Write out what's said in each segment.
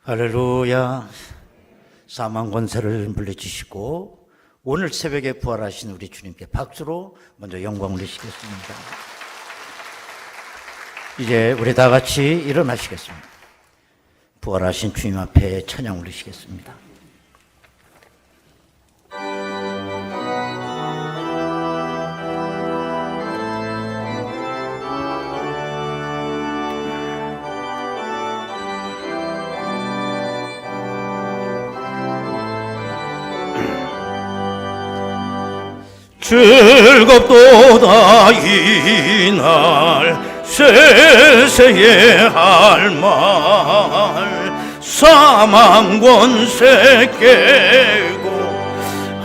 할렐루야. 사망 권세를 물리치시고 오늘 새벽에 부활하신 우리 주님께 박수로 먼저 영광 올리시겠습니다. 이제 우리 다 같이 일어나시겠습니다. 부활하신 주님 앞에 찬양 올리시겠습니다. 즐겁도다 이날 세세의 할말 사망 권세 깨고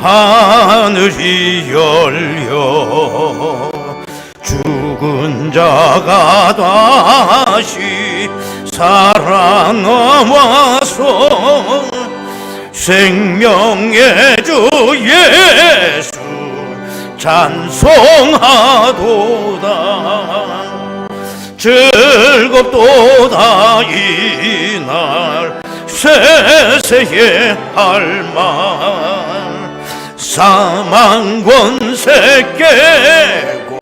하늘이 열려 죽은 자가 다시 살아남아서 생명의 주 예수 찬송하도다. 즐겁도다 이날 세세의 할말 사망 권세 깨고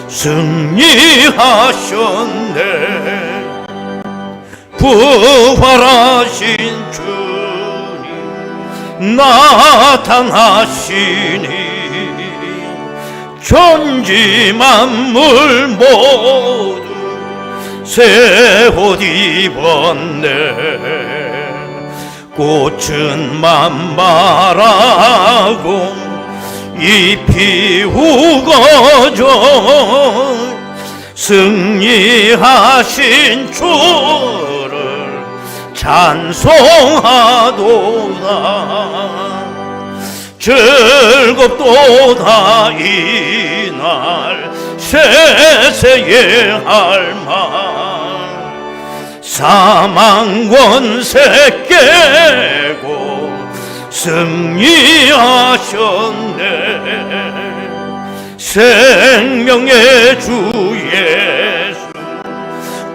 승리하셨네. 부활하신 주님 나타나시니 천지 만물 모두 새 옷 입었네. 꽃은 만발하고 잎이 우거져 승리하신 주를 찬송하도다. 즐겁도다 이날 세세의 할말 사망 권세 깨고 승리하셨네. 생명의 주 예수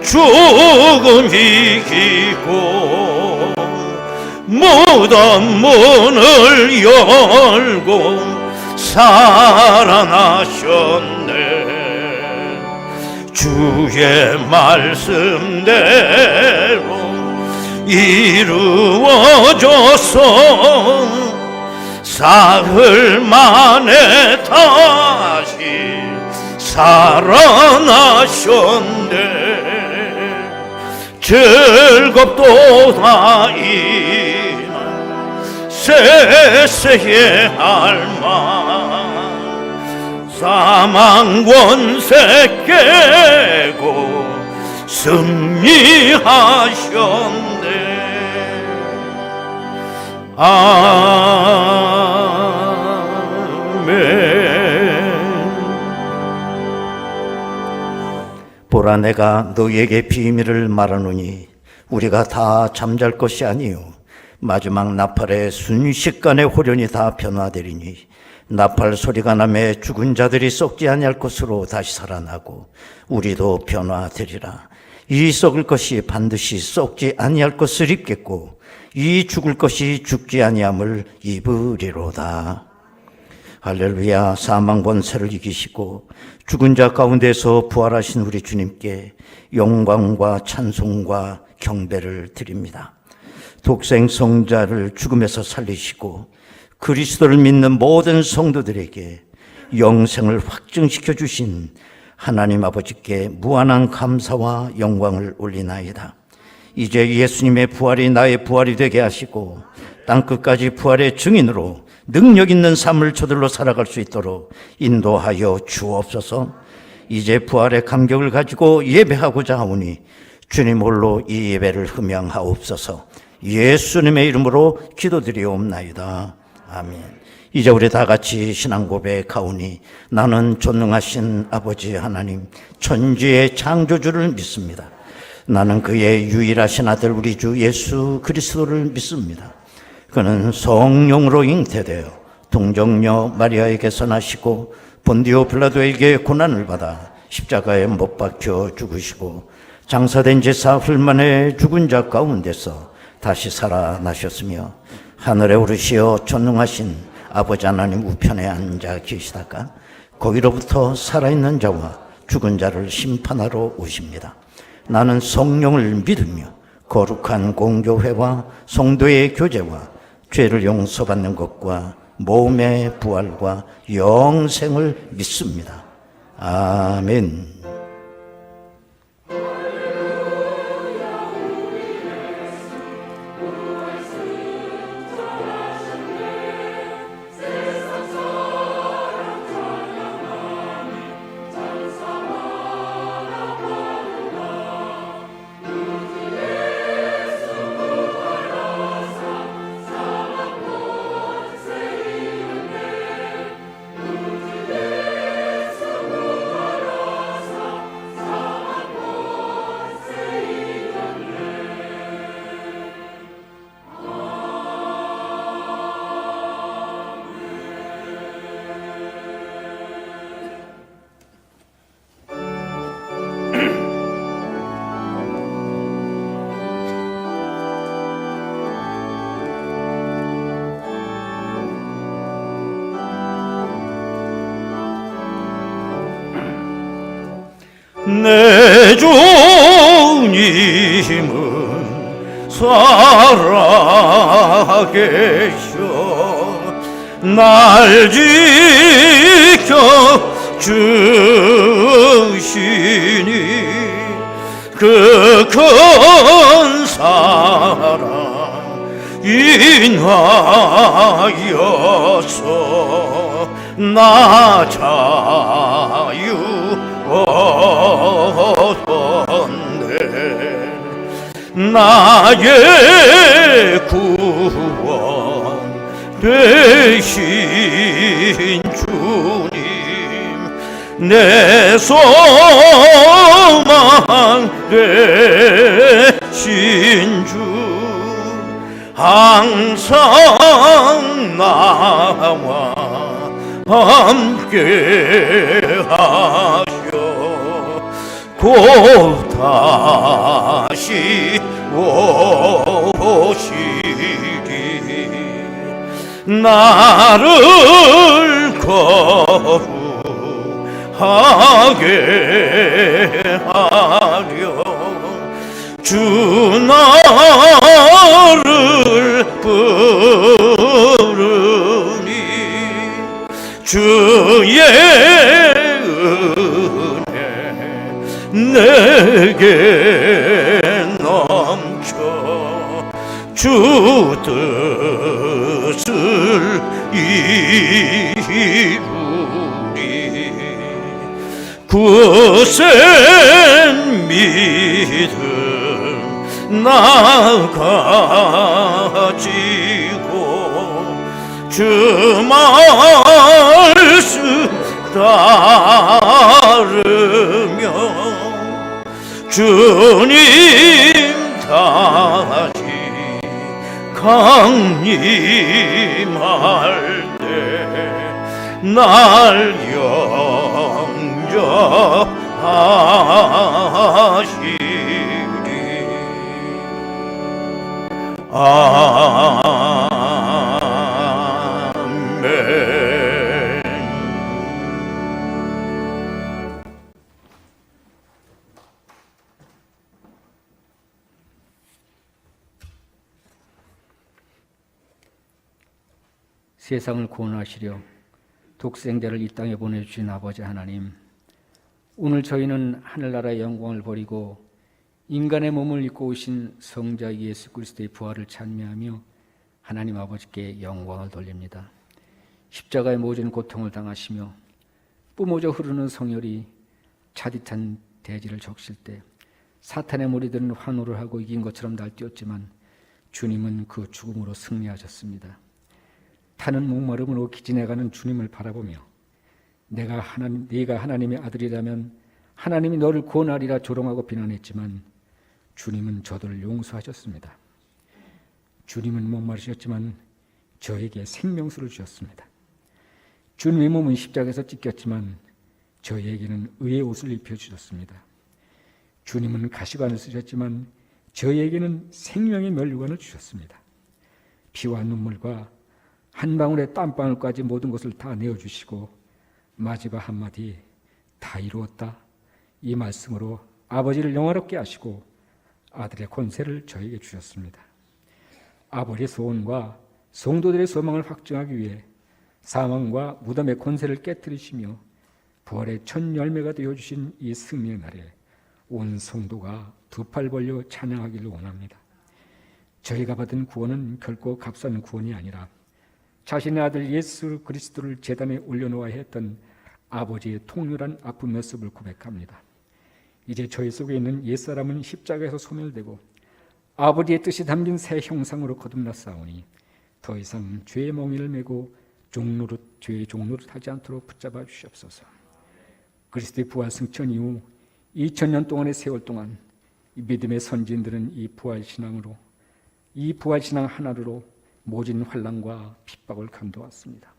죽음 이기고 무덤 문을 열고 살아나셨네. 주의 말씀대로 이루어져서 사흘 만에 다시 살아나셨네. 즐겁도다 이날 세세의 할말 사망 권세 깨고 승리하셨네. 아멘. 보라, 내가 너희에게 비밀을 말하노니 우리가 다 잠잘 것이 아니요 마지막 나팔의 순식간에 호련히 다 변화되리니 나팔 소리가 나매 죽은 자들이 썩지 아니할 것으로 다시 살아나고 우리도 변화되리라. 이 썩을 것이 반드시 썩지 아니할 것을 입겠고 이 죽을 것이 죽지 아니함을 입으리로다. 할렐루야. 사망 권세를 이기시고 죽은 자 가운데서 부활하신 우리 주님께 영광과 찬송과 경배를 드립니다. 독생 성자를 죽음에서 살리시고 그리스도를 믿는 모든 성도들에게 영생을 확증시켜 주신 하나님 아버지께 무한한 감사와 영광을 올리나이다. 이제 예수님의 부활이 나의 부활이 되게 하시고 땅끝까지 부활의 증인으로 능력 있는 삶을 저들로 살아갈 수 있도록 인도하여 주옵소서. 이제 부활의 감격을 가지고 예배하고자 하오니 주님 홀로 이 예배를 흠양하옵소서. 예수님의 이름으로 기도드리옵나이다. 아멘. 이제 우리 다 같이 신앙 고백하오니 나는 전능하신 아버지 하나님 천지의 창조주를 믿습니다. 나는 그의 유일하신 아들 우리 주 예수 그리스도를 믿습니다. 그는 성령으로 잉태되어 동정녀 마리아에게서 나시고 본디오 빌라도에게 고난을 받아 십자가에 못 박혀 죽으시고 장사된 지 사흘 만에 죽은 자 가운데서 다시 살아나셨으며 하늘에 오르시어 전능하신 아버지 하나님 우편에 앉아 계시다가 거기로부터 살아있는 자와 죽은 자를 심판하러 오십니다. 나는 성령을 믿으며 거룩한 공교회와 성도의 교제와 죄를 용서받는 것과 몸의 부활과 영생을 믿습니다. 아멘. 내 주님은 살아계셔 날 지켜 주시니 그 큰 사랑 인하여서 나 자유 얻었네 나의 구원 되신 주님 내 소망 되신 주 항상 나와 함께 하셔 곧 다시 오시리 나를 거룩하게 하려 주 나를 부르니 주의 은혜 내게 넘쳐 주 뜻을 이루리 굳센 믿음 나가지고 주 말씀 따르며 주님 다시 강림할 때 날 영접하시리 아멘. 세상을 구원하시려 독생자를 이 땅에 보내주신 아버지 하나님, 오늘 저희는 하늘나라의 영광을 버리고 인간의 몸을 입고 오신 성자 예수 그리스도의 부활을 찬미하며 하나님 아버지께 영광을 돌립니다. 십자가의 모든 고통을 당하시며 뿜어져 흐르는 성혈이 차디찬 대지를 적실 때 사탄의 무리들은 환호를 하고 이긴 것처럼 날뛰었지만 주님은 그 죽음으로 승리하셨습니다. 타는 목마름으로 기진해가는 주님을 바라보며 네가 하나님의 아들이라면 하나님이 너를 구원하리라 조롱하고 비난했지만 주님은 저들을 용서하셨습니다. 주님은 목마르셨지만 저에게 생명수를 주셨습니다. 주님의 몸은 십자가에서 찢겼지만 저희에게는 의의 옷을 입혀주셨습니다. 주님은 가시관을 쓰셨지만 저희에게는 생명의 면류관을 주셨습니다. 피와 눈물과 한 방울의 땀방울까지 모든 것을 다 내어주시고 마지막 한마디 다 이루었다 이 말씀으로 아버지를 영화롭게 하시고 아들의 권세를 저에게 주셨습니다. 아버지의 소원과 성도들의 소망을 확증하기 위해 사망과 무덤의 권세를 깨뜨리시며 부활의 첫 열매가 되어주신 이 승리의 날에 온 성도가 두 팔 벌려 찬양하기를 원합니다. 저희가 받은 구원은 결코 값싼 구원이 아니라 자신의 아들 예수 그리스도를 제단에 올려놓아야 했던 아버지의 통렬한 아픈 모습을 고백합니다. 이제 저희 속에 있는 옛사람은 십자가에서 소멸되고 아버지의 뜻이 담긴 새 형상으로 거듭났사오니 더 이상 죄의 멍에를 메고 죄의 종노릇 하지 않도록 붙잡아 주시옵소서. 그리스도의 부활 승천 이후 2000년 동안의 세월 동안 이 믿음의 선진들은 이 부활신앙 하나로 모진 환난과 핍박을 견뎌왔습니다.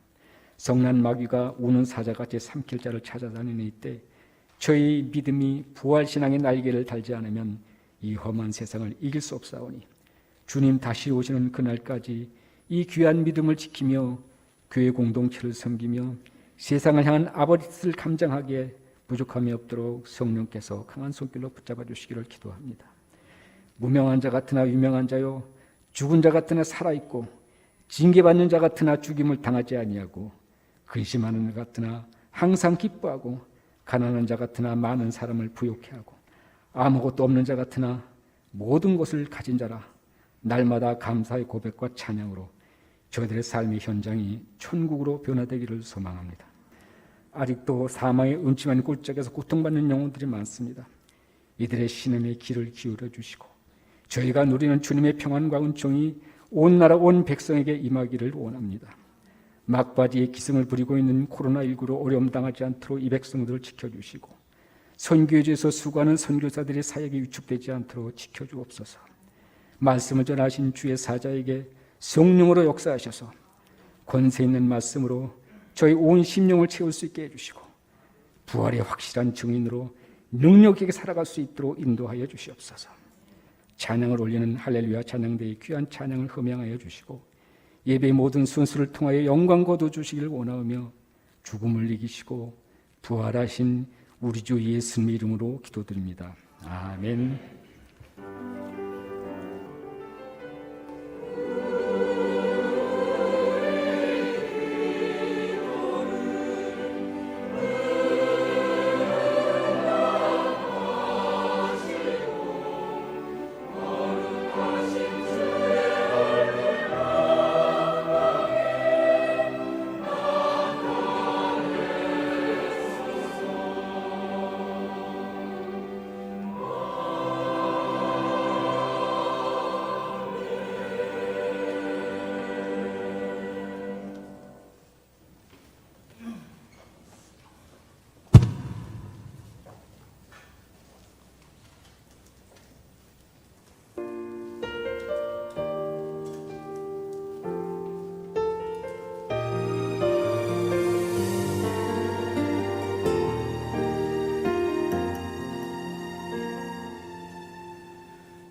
성난 마귀가 우는 사자같이 삼킬 자를 찾아다니는 이때 저희 믿음이 부활신앙의 날개를 달지 않으면 이 험한 세상을 이길 수 없사오니 주님 다시 오시는 그날까지 이 귀한 믿음을 지키며 교회 공동체를 섬기며 세상을 향한 아버지 뜻을 감당하기에 부족함이 없도록 성령께서 강한 손길로 붙잡아 주시기를 기도합니다. 무명한 자 같으나 유명한 자요, 죽은 자 같으나 살아있고 징계받는 자 같으나 죽임을 당하지 아니하고 근심하는 자 같으나 항상 기뻐하고 가난한 자 같으나 많은 사람을 부욕해 하고 아무것도 없는 자 같으나 모든 것을 가진 자라. 날마다 감사의 고백과 찬양으로 저희들의 삶의 현장이 천국으로 변화되기를 소망합니다. 아직도 사망의 음침한 굴짝에서 고통받는 영혼들이 많습니다. 이들의 신음의 귀를 기울여 주시고 저희가 누리는 주님의 평안과 은총이 온 나라 온 백성에게 임하기를 원합니다. 막바지에 기승을 부리고 있는 코로나19로 어려움 당하지 않도록 이 백성들을 지켜주시고 선교지에서 수고하는 선교사들의 사역이 위축되지 않도록 지켜주옵소서. 말씀을 전하신 주의 사자에게 성령으로 역사하셔서 권세 있는 말씀으로 저희 온 심령을 채울 수 있게 해주시고 부활의 확실한 증인으로 능력 있게 살아갈 수 있도록 인도하여 주시옵소서. 찬양을 올리는 할렐루야 찬양대의 귀한 찬양을 흠양하여 주시고 예배의 모든 순수를 통하여 영광 거둬 주시기를 원하며 죽음을 이기시고 부활하신 우리 주 예수님 이름으로 기도드립니다. 아멘.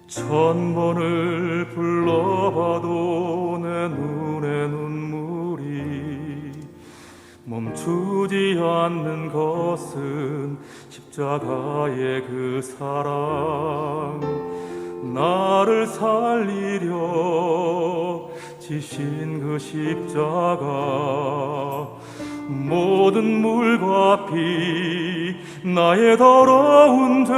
천번을 불러봐도 내 눈에 눈물이 멈추지 않는 것은 십자가의 그 사랑, 나를 살리려 지신 그 십자가, 모든 물과 피 나의 더러운 죄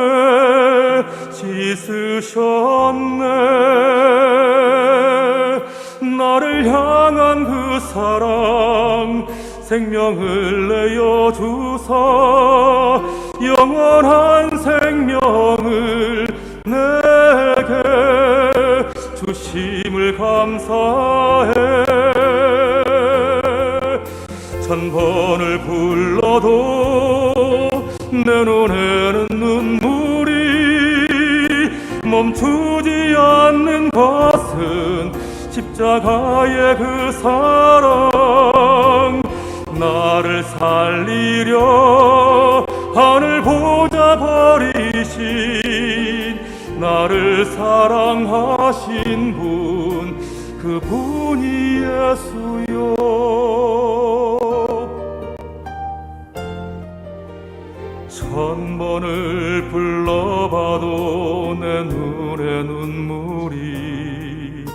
씻으셨네. 나를 향한 그 사랑, 생명을 내어 주사 영원한 생명을 내게 주심을 감사해. 천번을 불러도 내 눈에는 눈물이 멈추지 않는 것은 십자가의 그 사랑, 나를 살리려 하늘 보좌 버리신 나를 사랑하신 분 그분이 예수요. 천번을 불러봐도 내 눈에 눈물이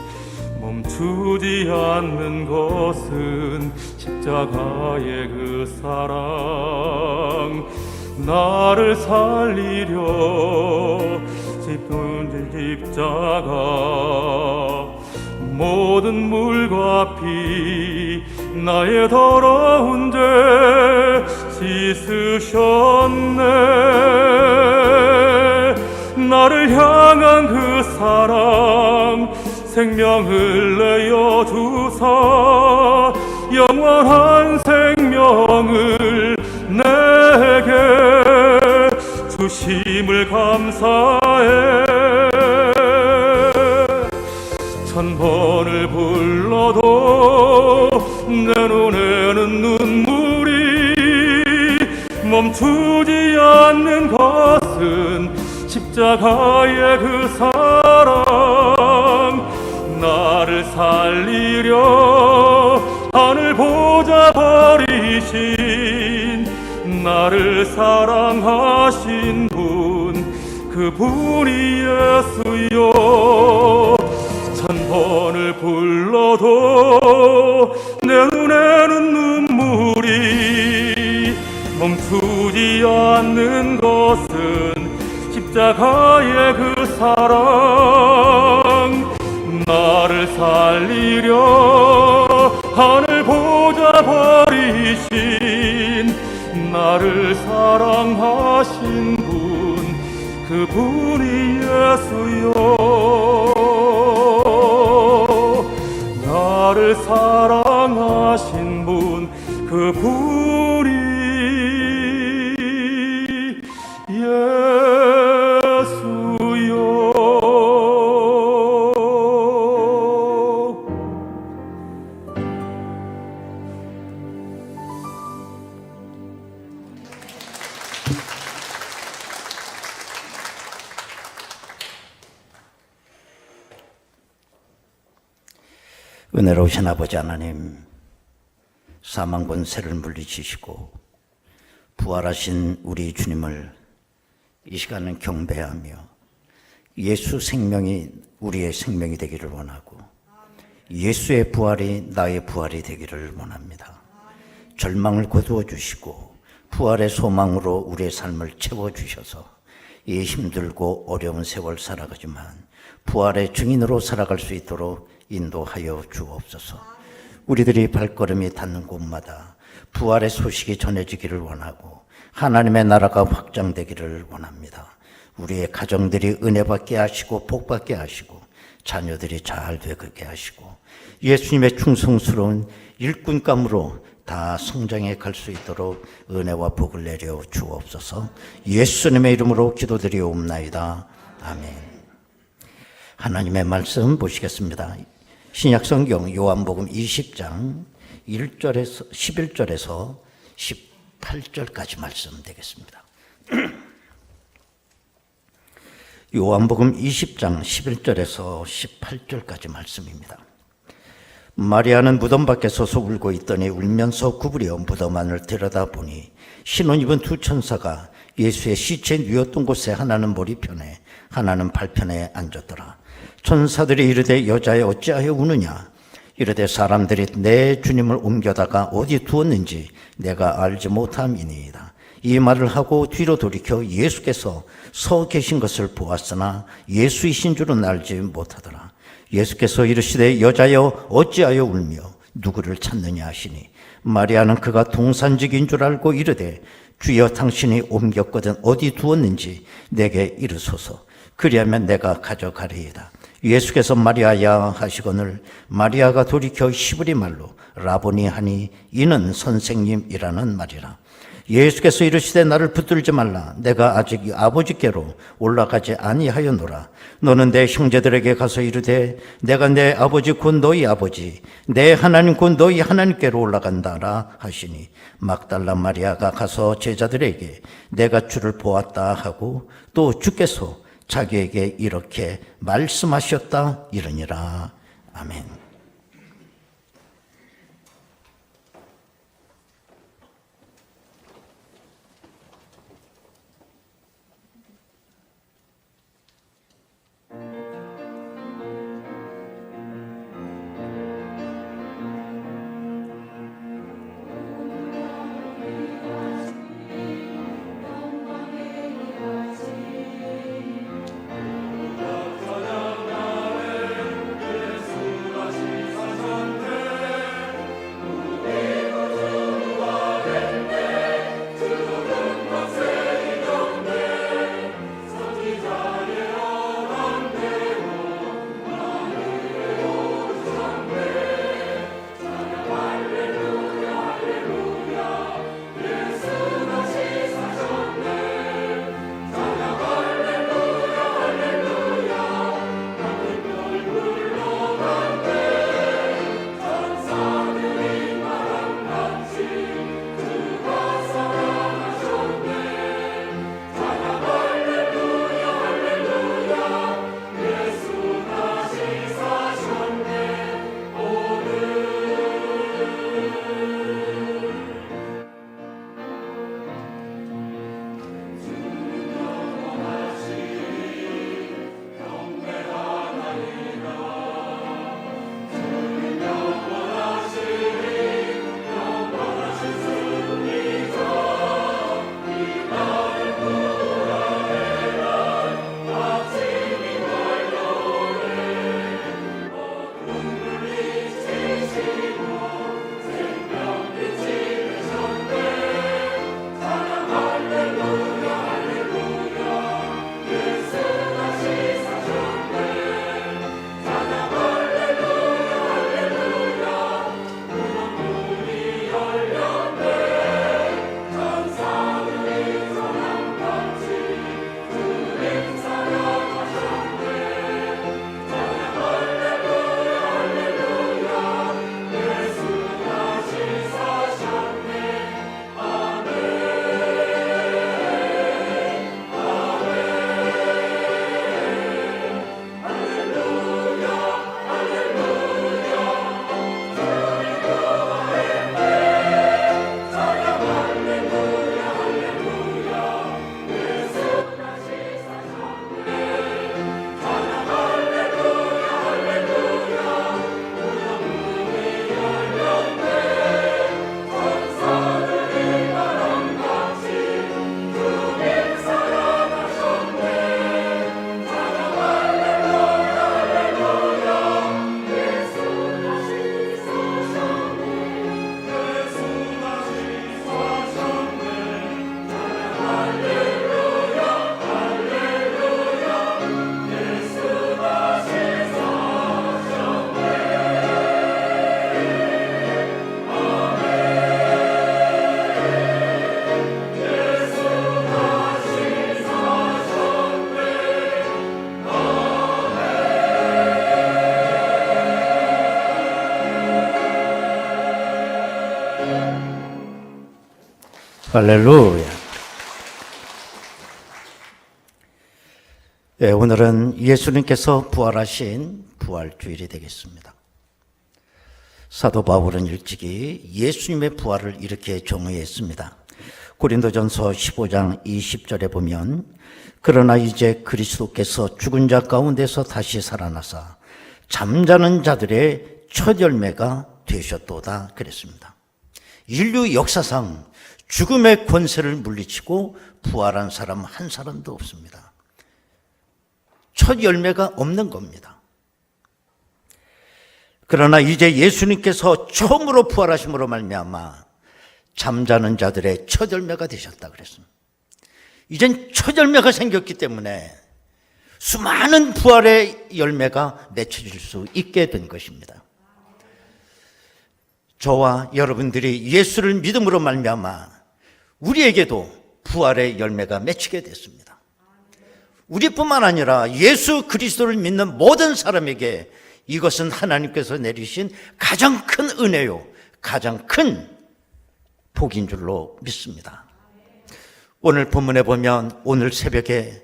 멈추지 않는 것은 십자가의 그 사랑. 나를 살리려 짚은 십자가 모든 물과 피 나의 더러운 죄 씻으셨네. 나를 향한 그 사랑 생명을 내어 주사 영원한 생명을 내게 주심을 감사해. 천번을 불러도 내 눈에는 눈물이 멈추지 않는 것은 십자가의 그 사랑. 나를 살리려 하늘 보좌 버리신 나를 사랑하신 분 그분이 예수요. 천번을 불러도 내 눈에는 눈물이 멈추지 않는 것은 십자가의 그 사랑. 나를 살리려 하늘 보좌 버리신 나를 사랑하신 분 그분이 예수요. 나를 사랑하신 분 그분이 예수요. 은혜로우신 아버지 하나님, 사망 권세를 물리치시고 부활하신 우리 주님을 이 시간은 경배하며 예수 생명이 우리의 생명이 되기를 원하고 예수의 부활이 나의 부활이 되기를 원합니다. 절망을 거두어 주시고 부활의 소망으로 우리의 삶을 채워주셔서 이 힘들고 어려운 세월 살아가지만 부활의 증인으로 살아갈 수 있도록 인도하여 주옵소서. 우리들이 발걸음이 닿는 곳마다 부활의 소식이 전해지기를 원하고 하나님의 나라가 확장되기를 원합니다. 우리의 가정들이 은혜받게 하시고 복받게 하시고 자녀들이 잘 되게 하시고 예수님의 충성스러운 일꾼감으로 다 성장해 갈 수 있도록 은혜와 복을 내려 주옵소서. 예수님의 이름으로 기도드리옵나이다. 아멘. 하나님의 말씀 보시겠습니다. 신약성경 요한복음 20장 1절에서 11절에서 18절까지 말씀 되겠습니다. 요한복음 20장 11절에서 18절까지 말씀입니다. 마리아는 무덤 밖에 서서 울고 있더니 울면서 구부려 무덤 안을 들여다보니 신혼 입은 두 천사가 예수의 시체 누웠던 곳에 하나는 머리편에 하나는 발편에 앉았더라. 천사들이 이르되 여자여 어찌하여 우느냐? 이르되 사람들이 내 주님을 옮겨다가 어디 두었는지 내가 알지 못함이니이다. 이 말을 하고 뒤로 돌이켜 예수께서 서 계신 것을 보았으나 예수이신 줄은 알지 못하더라. 예수께서 이르시되 여자여 어찌하여 울며 누구를 찾느냐 하시니 마리아는 그가 동산직인 줄 알고 이르되 주여 당신이 옮겼거든 어디 두었는지 내게 이르소서. 그리하면 내가 가져가리이다. 예수께서 마리아야 하시거늘 마리아가 돌이켜 히브리 말로 라보니 하니 이는 선생님이라는 말이라. 예수께서 이르시되 나를 붙들지 말라. 내가 아직 아버지께로 올라가지 아니하였노라. 너는 내 형제들에게 가서 이르되 내가 내 아버지 곧 너희 아버지 내 하나님 곧 너희 하나님께로 올라간다라 하시니 막달라 마리아가 가서 제자들에게 내가 주를 보았다 하고 또 주께서 자기에게 이렇게 말씀하셨다 이러니라. 아멘. 할렐루야. 네, 오늘은 예수님께서 부활하신 부활주일이 되겠습니다. 사도 바울은 일찍이 예수님의 부활을 이렇게 정의했습니다. 고린도전서 15장 20절에 보면 그러나 이제 그리스도께서 죽은 자 가운데서 다시 살아나사 잠자는 자들의 첫 열매가 되셨도다 그랬습니다. 인류 역사상 죽음의 권세를 물리치고 부활한 사람 한 사람도 없습니다. 첫 열매가 없는 겁니다. 그러나 이제 예수님께서 처음으로 부활하심으로 말미암아 잠자는 자들의 첫 열매가 되셨다 그랬습니다. 이젠 첫 열매가 생겼기 때문에 수많은 부활의 열매가 맺혀질 수 있게 된 것입니다. 저와 여러분들이 예수를 믿음으로 말미암아 우리에게도 부활의 열매가 맺히게 됐습니다. 우리뿐만 아니라 예수 그리스도를 믿는 모든 사람에게 이것은 하나님께서 내리신 가장 큰 은혜요, 가장 큰 복인 줄로 믿습니다. 오늘 본문에 보면 오늘 새벽에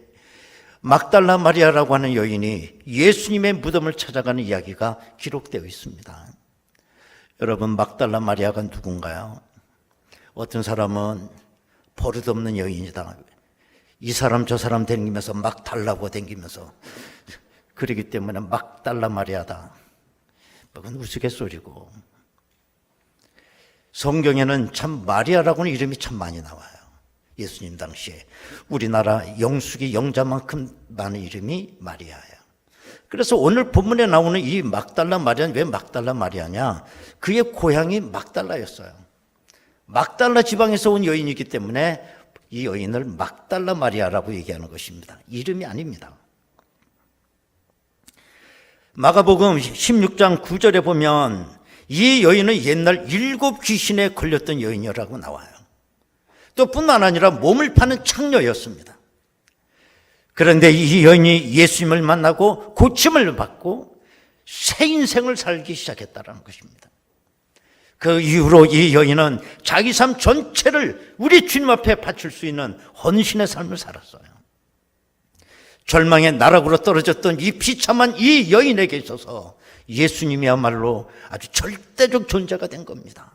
막달라 마리아라고 하는 여인이 예수님의 무덤을 찾아가는 이야기가 기록되어 있습니다. 여러분, 막달라 마리아가 누군가요? 어떤 사람은 버릇없는 여인이다, 이 사람 저 사람 댕기면서 막 달라고 댕기면서 그러기 때문에 막달라 마리아다, 그건 우스갯소리고, 성경에는 참 마리아라고는 이름이 참 많이 나와요. 예수님 당시에 우리나라 영숙이 영자만큼 많은 이름이 마리아예요. 그래서 오늘 본문에 나오는 이 막달라 마리아는 왜 막달라 마리아냐? 그의 고향이 막달라였어요. 막달라 지방에서 온 여인이기 때문에 이 여인을 막달라 마리아라고 얘기하는 것입니다. 이름이 아닙니다. 마가복음 16장 9절에 보면 이 여인은 옛날 7 귀신에 걸렸던 여인이라고 나와요. 또 뿐만 아니라 몸을 파는 창녀였습니다. 그런데 이 여인이 예수님을 만나고 고침을 받고 새 인생을 살기 시작했다는 것입니다. 그 이후로 이 여인은 자기 삶 전체를 우리 주님 앞에 바칠 수 있는 헌신의 삶을 살았어요. 절망의 나락으로 떨어졌던 이 비참한 이 여인에게 있어서 예수님이야말로 아주 절대적 존재가 된 겁니다.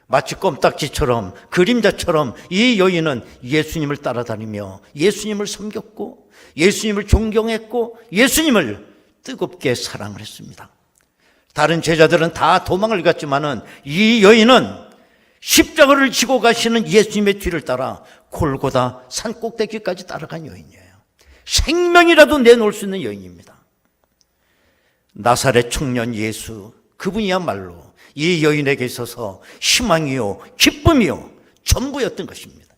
마치 껌딱지처럼, 그림자처럼 이 여인은 예수님을 따라다니며 예수님을 섬겼고 예수님을 존경했고 예수님을 뜨겁게 사랑을 했습니다. 다른 제자들은 다 도망을 갔지만은 이 여인은 십자가를 지고 가시는 예수님의 뒤를 따라 골고다 산꼭대기까지 따라간 여인이에요. 생명이라도 내놓을 수 있는 여인입니다. 나사렛 청년 예수, 그분이야말로 이 여인에게 있어서 희망이요 기쁨이요 전부였던 것입니다.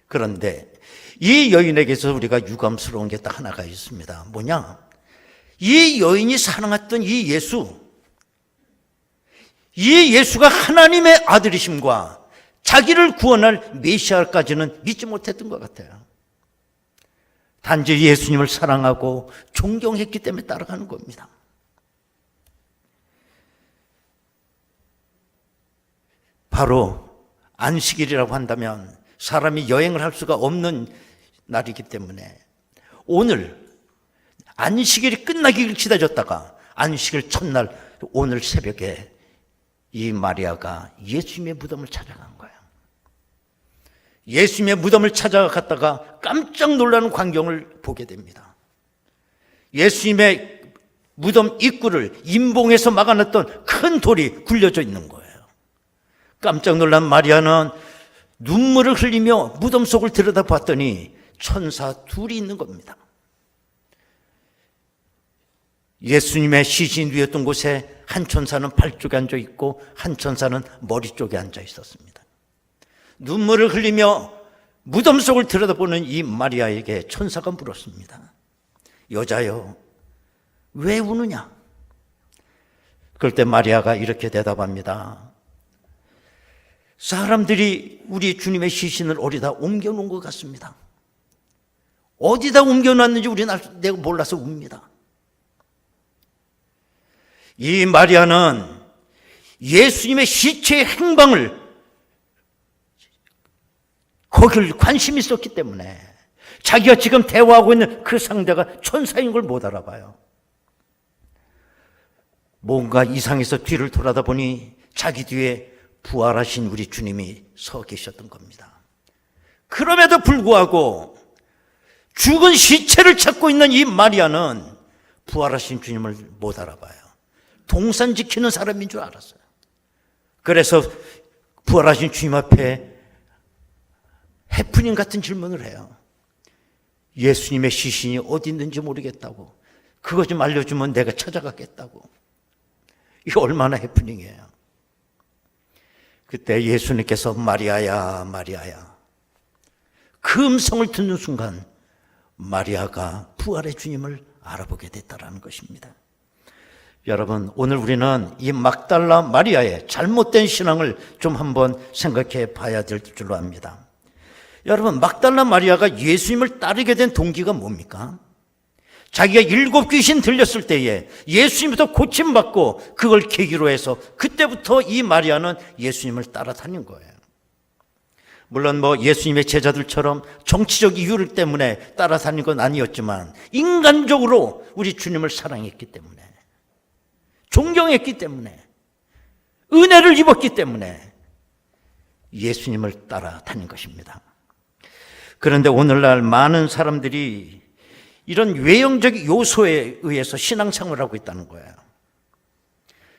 그런데 이 여인에게 있어서 우리가 유감스러운 게 딱 하나가 있습니다. 뭐냐? 이 여인이 사랑했던 이 예수가 하나님의 아들이심과 자기를 구원할 메시아까지는 믿지 못했던 것 같아요. 단지 예수님을 사랑하고 존경했기 때문에 따라가는 겁니다. 바로 안식일이라고 한다면 사람이 여행을 할 수가 없는 날이기 때문에 오늘 안식일이 끝나기를 기다렸다가 안식일 첫날 오늘 새벽에 이 마리아가 예수님의 무덤을 찾아간 거예요. 예수님의 무덤을 찾아갔다가 깜짝 놀라는 광경을 보게 됩니다. 예수님의 무덤 입구를 임봉해서 막아놨던 큰 돌이 굴려져 있는 거예요. 깜짝 놀란 마리아는 눈물을 흘리며 무덤 속을 들여다봤더니 천사 둘이 있는 겁니다. 예수님의 시신 위였던 곳에 한 천사는 발 쪽에 앉아 있고 한 천사는 머리 쪽에 앉아 있었습니다. 눈물을 흘리며 무덤 속을 들여다보는 이 마리아에게 천사가 물었습니다. 여자여, 왜 우느냐? 그럴 때 마리아가 이렇게 대답합니다. 사람들이 우리 주님의 시신을 어디다 옮겨놓은 것 같습니다. 어디다 옮겨놨는지 내가 몰라서 웁니다. 이 마리아는 예수님의 시체의 행방을 거길 관심이 있었기 때문에 자기가 지금 대화하고 있는 그 상대가 천사인 걸 못 알아봐요. 뭔가 이상해서 뒤를 돌아다 보니 자기 뒤에 부활하신 우리 주님이 서 계셨던 겁니다. 그럼에도 불구하고 죽은 시체를 찾고 있는 이 마리아는 부활하신 주님을 못 알아봐요. 동산 지키는 사람인 줄 알았어요. 그래서 부활하신 주님 앞에 해프닝 같은 질문을 해요. 예수님의 시신이 어디 있는지 모르겠다고, 그거 좀 알려주면 내가 찾아가겠다고. 이거 얼마나 해프닝이에요. 그때 예수님께서 마리아야, 마리아야. 그 음성을 듣는 순간 마리아가 부활의 주님을 알아보게 됐다는 것입니다. 여러분, 오늘 우리는 이 막달라 마리아의 잘못된 신앙을 좀 한번 생각해 봐야 될 줄로 압니다. 여러분, 막달라 마리아가 예수님을 따르게 된 동기가 뭡니까? 자기가 7 귀신 들렸을 때에 예수님부터 고침받고 그걸 계기로 해서 그때부터 이 마리아는 예수님을 따라다닌 거예요. 물론 예수님의 제자들처럼 정치적 이유 때문에 따라다닌 건 아니었지만 인간적으로 우리 주님을 사랑했기 때문에, 존경했기 때문에, 은혜를 입었기 때문에 예수님을 따라다닌 것입니다. 그런데 오늘날 많은 사람들이 이런 외형적 요소에 의해서 신앙생활을 하고 있다는 거예요.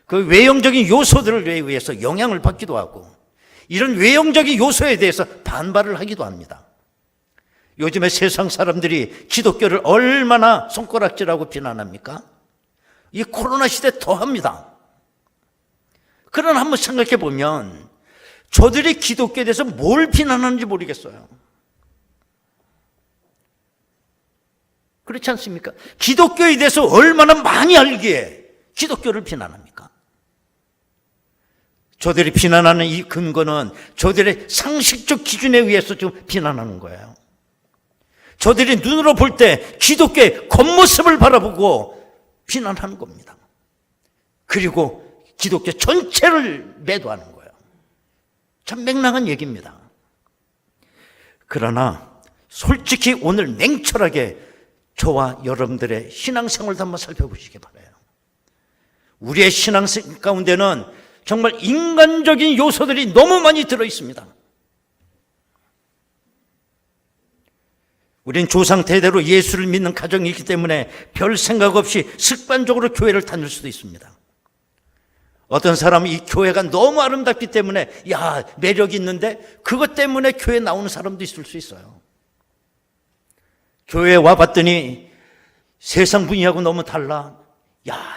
그 외형적인 요소들에 의해서 영향을 받기도 하고 이런 외형적인 요소에 대해서 반발을 하기도 합니다. 요즘에 세상 사람들이 기독교를 얼마나 손가락질하고 비난합니까? 이 코로나 시대 더합니다. 그러나 한번 생각해 보면 저들이 기독교에 대해서 뭘 비난하는지 모르겠어요. 그렇지 않습니까? 기독교에 대해서 얼마나 많이 알기에 기독교를 비난합니까? 저들이 비난하는 이 근거는 저들의 상식적 기준에 의해서 좀 비난하는 거예요. 저들이 눈으로 볼 때 기독교의 겉모습을 바라보고 비난하는 겁니다. 그리고 기독교 전체를 매도하는 거예요. 참 맹랑한 얘기입니다. 그러나 솔직히 오늘 냉철하게 저와 여러분들의 신앙생활도 한번 살펴보시기 바라요. 우리의 신앙생 가운데는 정말 인간적인 요소들이 너무 많이 들어있습니다. 우린 조상 대대로 예수를 믿는 가정이기 때문에 별 생각 없이 습관적으로 교회를 다닐 수도 있습니다. 어떤 사람은 이 교회가 너무 아름답기 때문에 매력이 있는데 그것 때문에 교회 나오는 사람도 있을 수 있어요. 교회에 와봤더니 세상 분위기하고 너무 달라.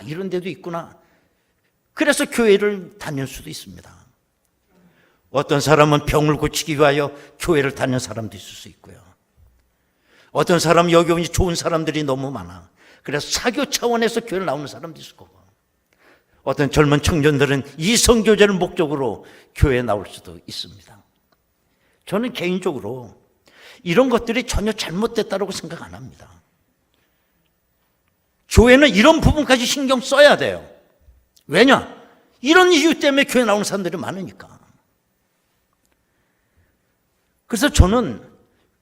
이런 데도 있구나. 그래서 교회를 다닐 수도 있습니다. 어떤 사람은 병을 고치기 위하여 교회를 다니는 사람도 있을 수 있고요. 어떤 사람은 여기 오니 좋은 사람들이 너무 많아. 그래서 사교 차원에서 교회를 나오는 사람도 있을 거고, 어떤 젊은 청년들은 이성교제를 목적으로 교회에 나올 수도 있습니다. 저는 개인적으로 이런 것들이 전혀 잘못됐다고 생각 안 합니다. 교회는 이런 부분까지 신경 써야 돼요. 왜냐? 이런 이유 때문에 교회 나오는 사람들이 많으니까. 그래서 저는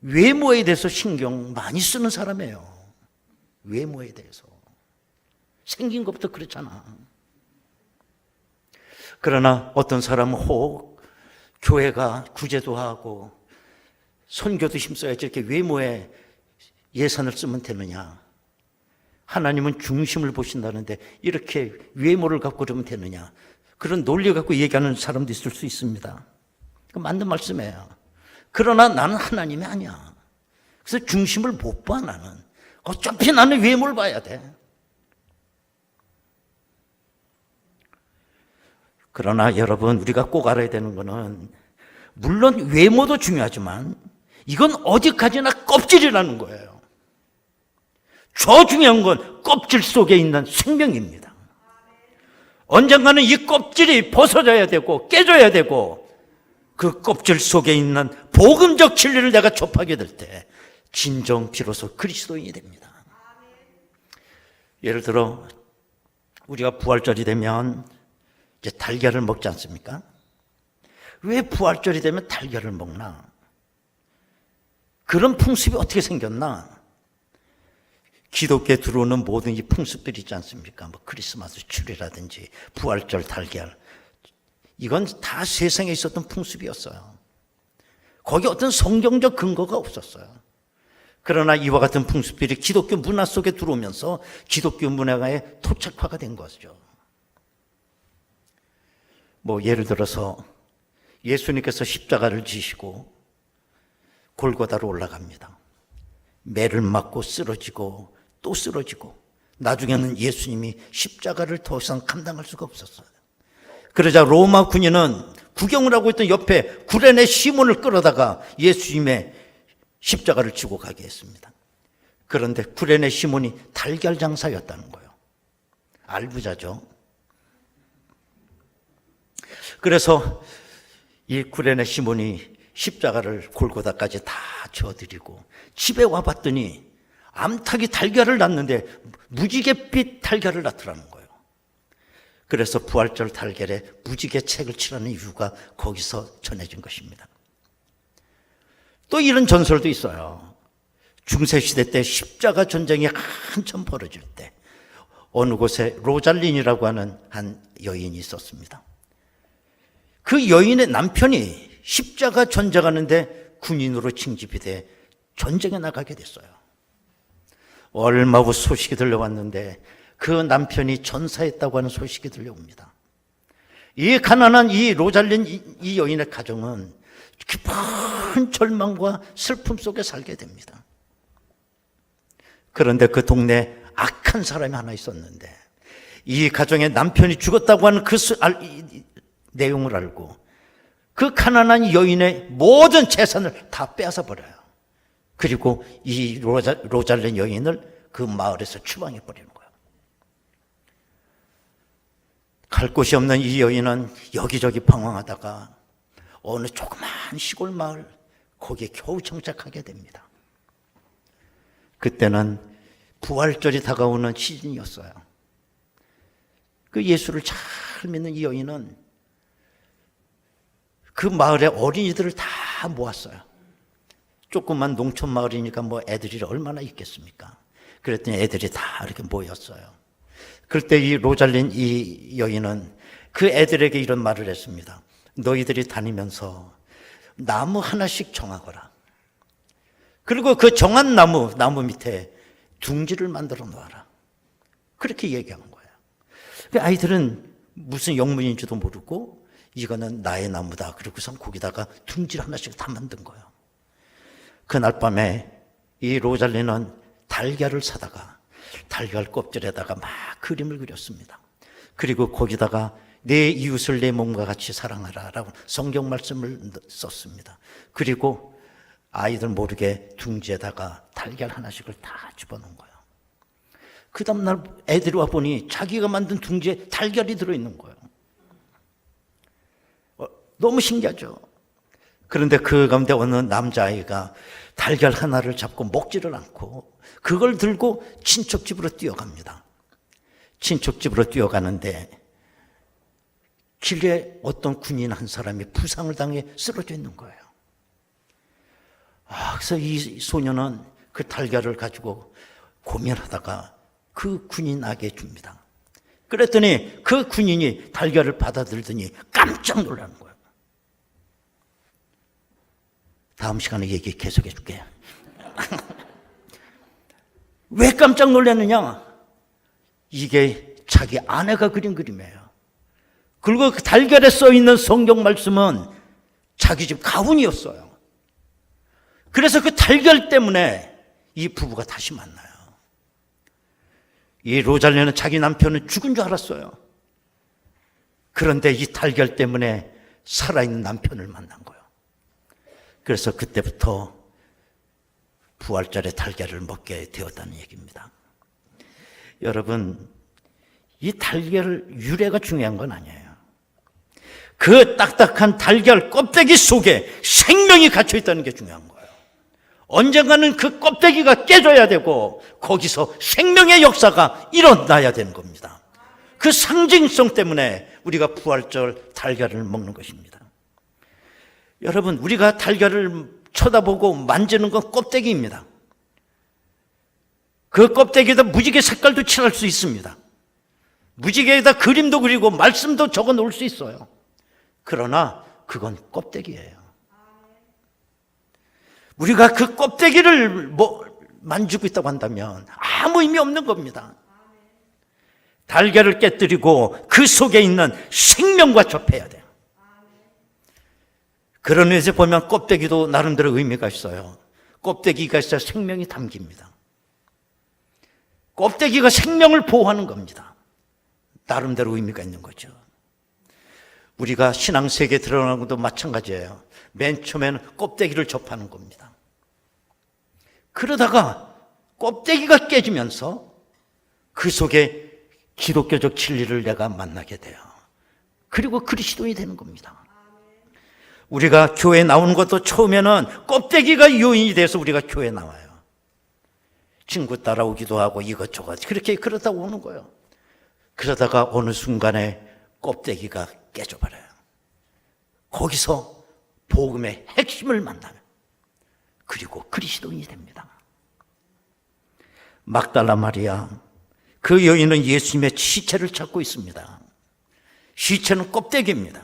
외모에 대해서 신경 많이 쓰는 사람이에요. 외모에 대해서. 생긴 것부터 그렇잖아. 그러나 어떤 사람은 혹 교회가 구제도 하고 선교도 힘써야지 이렇게 외모에 예산을 쓰면 되느냐. 하나님은 중심을 보신다는데 이렇게 외모를 갖고 그러면 되느냐. 그런 논리 갖고 얘기하는 사람도 있을 수 있습니다. 맞는 말씀이에요. 그러나 나는 하나님이 아니야. 그래서 중심을 못 봐. 나는 어차피 나는 외모를 봐야 돼. 그러나 여러분, 우리가 꼭 알아야 되는 거는 물론 외모도 중요하지만 이건 어디까지나 껍질이라는 거예요. 더 중요한 건 껍질 속에 있는 생명입니다. 언젠가는 이 껍질이 벗어져야 되고 깨져야 되고 그 껍질 속에 있는 복음적 진리를 내가 접하게 될 때 진정 비로소 그리스도인이 됩니다. 예를 들어 우리가 부활절이 되면 이제 달걀을 먹지 않습니까? 왜 부활절이 되면 달걀을 먹나? 그런 풍습이 어떻게 생겼나? 기독교에 들어오는 모든 이 풍습들이 있지 않습니까? 크리스마스 추리라든지 부활절 달걀, 이건 다 세상에 있었던 풍습이었어요. 거기 어떤 성경적 근거가 없었어요. 그러나 이와 같은 풍습들이 기독교 문화 속에 들어오면서 기독교 문화의 토착화가 된 거죠. 예를 들어서 예수님께서 십자가를 지시고 골고다로 올라갑니다. 매를 맞고 쓰러지고 또 쓰러지고 나중에는 예수님이 십자가를 더 이상 감당할 수가 없었어요. 그러자 로마 군인은 구경을 하고 있던 옆에 구레네 시몬을 끌어다가 예수님의 십자가를 지고 가게 했습니다. 그런데 구레네 시몬이 달걀 장사였다는 거예요. 알부자죠. 그래서 이 구레네 시몬이 십자가를 골고다까지 다 져드리고 집에 와봤더니 암탉이 달걀을 낳는데 무지갯빛 달걀을 낳더라는 거예요. 그래서 부활절 달걀에 무지개 책을 칠하는 이유가 거기서 전해진 것입니다. 또 이런 전설도 있어요. 중세시대 때 십자가 전쟁이 한참 벌어질 때 어느 곳에 로잘린이라고 하는 한 여인이 있었습니다. 그 여인의 남편이 십자가 전쟁하는데 군인으로 징집이 돼 전쟁에 나가게 됐어요. 얼마 후 소식이 들려왔는데 그 남편이 전사했다고 하는 소식이 들려옵니다. 이 가난한 이 로잘린 이 여인의 가정은 깊은 절망과 슬픔 속에 살게 됩니다. 그런데 그 동네에 악한 사람이 하나 있었는데 이 가정의 남편이 죽었다고 하는 그 내용을 알고 그 가난한 여인의 모든 재산을 다 빼앗아 버려요. 그리고 이 로잘린 여인을 그 마을에서 추방해 버리는 거예요. 갈 곳이 없는 이 여인은 여기저기 방황하다가 어느 조그만 시골 마을 거기에 겨우 정착하게 됩니다. 그때는 부활절이 다가오는 시즌이었어요. 그 예수를 잘 믿는 이 여인은 그 마을의 어린이들을 다 모았어요. 조그만 농촌 마을이니까 뭐 애들이 얼마나 있겠습니까? 그랬더니 애들이 다 이렇게 모였어요. 그럴 때 이 로잘린 이 여인은 그 애들에게 이런 말을 했습니다. 너희들이 다니면서 나무 하나씩 정하거라. 그리고 그 정한 나무 밑에 둥지를 만들어 놓아라. 그렇게 얘기한 거예요. 그 아이들은 무슨 영문인지도 모르고 이거는 나의 나무다. 그리고선 거기다가 둥지를 하나씩 다 만든 거예요. 그날 밤에 이 로잘리는 달걀을 사다가 달걀 껍질에다가 막 그림을 그렸습니다. 그리고 거기다가 내 이웃을 내 몸과 같이 사랑하라 라고 성경 말씀을 썼습니다. 그리고 아이들 모르게 둥지에다가 달걀 하나씩을 다 집어넣은 거예요. 그 다음날 애들이 와 보니 자기가 만든 둥지에 달걀이 들어있는 거예요. 너무 신기하죠. 그런데 그 가운데 어느 남자아이가 달걀 하나를 잡고 먹지를 않고 그걸 들고 친척집으로 뛰어갑니다. 친척집으로 뛰어가는데 길에 어떤 군인 한 사람이 부상을 당해 쓰러져 있는 거예요. 그래서 이 소녀는 그 달걀을 가지고 고민하다가 그 군인에게 줍니다. 그랬더니 그 군인이 달걀을 받아들더니 깜짝 놀라는 거예요. 다음 시간에 얘기 계속해 줄게요. 왜 깜짝 놀랐느냐? 이게 자기 아내가 그린 그림이에요. 그리고 그 달걀에 써 있는 성경 말씀은 자기 집 가훈이었어요. 그래서 그 달걀 때문에 이 부부가 다시 만나요. 이 로잘리는 자기 남편은 죽은 줄 알았어요. 그런데 이 달걀 때문에 살아있는 남편을 만난 거예요. 그래서 그때부터 부활절에 달걀을 먹게 되었다는 얘기입니다. 여러분, 이 달걀 유래가 중요한 건 아니에요. 그 딱딱한 달걀 껍데기 속에 생명이 갇혀 있다는 게 중요한 거예요. 언젠가는 그 껍데기가 깨져야 되고 거기서 생명의 역사가 일어나야 되는 겁니다. 그 상징성 때문에 우리가 부활절 달걀을 먹는 것입니다. 여러분, 우리가 달걀을 쳐다보고 만지는 건 껍데기입니다. 그 껍데기에다 무지개 색깔도 칠할 수 있습니다. 무지개에다 그림도 그리고 말씀도 적어 놓을 수 있어요. 그러나 그건 껍데기예요. 우리가 그 껍데기를 만지고 있다고 한다면 아무 의미 없는 겁니다. 달걀을 깨뜨리고 그 속에 있는 생명과 접해야 돼요. 그런 의미에서 보면 껍데기도 나름대로 의미가 있어요. 껍데기가 있어야 생명이 담깁니다. 껍데기가 생명을 보호하는 겁니다. 나름대로 의미가 있는 거죠. 우리가 신앙세계에 들어가는 것도 마찬가지예요. 맨 처음에는 껍데기를 접하는 겁니다. 그러다가 껍데기가 깨지면서 그 속에 기독교적 진리를 내가 만나게 돼요. 그리고 그리스도인이 되는 겁니다. 우리가 교회에 나오는 것도 처음에는 껍데기가 요인이 돼서 우리가 교회에 나와요. 친구 따라오기도 하고 이것저것 그러다 오는 거예요. 그러다가 어느 순간에 껍데기가 깨져버려요. 거기서 복음의 핵심을 만나요. 그리고 그리스도인이 됩니다. 막달라 마리아, 그 여인은 예수님의 시체를 찾고 있습니다. 시체는 껍데기입니다.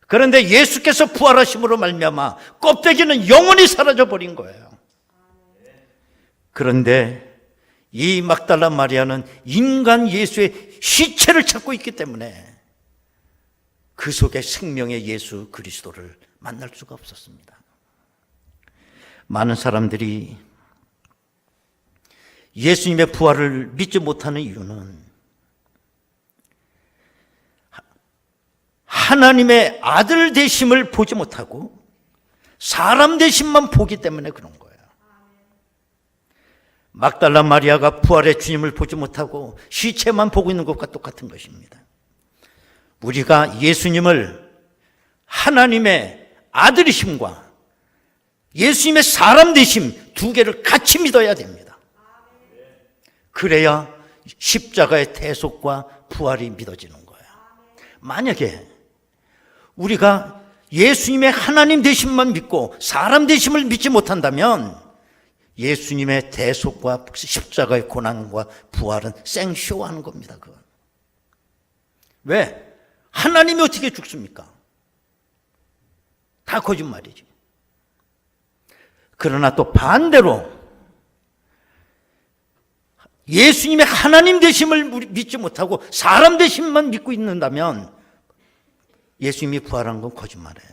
그런데 예수께서 부활하심으로 말미암아 껍데기는 영원히 사라져버린 거예요. 그런데 이 막달라 마리아는 인간 예수의 시체를 찾고 있기 때문에 그 속에 생명의 예수 그리스도를 만날 수가 없었습니다. 많은 사람들이 예수님의 부활을 믿지 못하는 이유는 하나님의 아들 되심을 보지 못하고 사람 되심만 보기 때문에 그런 거예요. 막달라 마리아가 부활의 주님을 보지 못하고 시체만 보고 있는 것과 똑같은 것입니다. 우리가 예수님을 하나님의 아들이심과 예수님의 사람 되심 두 개를 같이 믿어야 됩니다. 그래야 십자가의 대속과 부활이 믿어지는 거예요. 만약에 우리가 예수님의 하나님 되심만 믿고 사람 되심을 믿지 못한다면 예수님의 대속과 십자가의 고난과 부활은 생쇼하는 겁니다. 그건. 왜? 하나님이 어떻게 죽습니까? 다 거짓말이지. 그러나 또 반대로 예수님의 하나님 되심을 믿지 못하고 사람 되심만 믿고 있는다면 예수님이 부활한 건 거짓말이에요.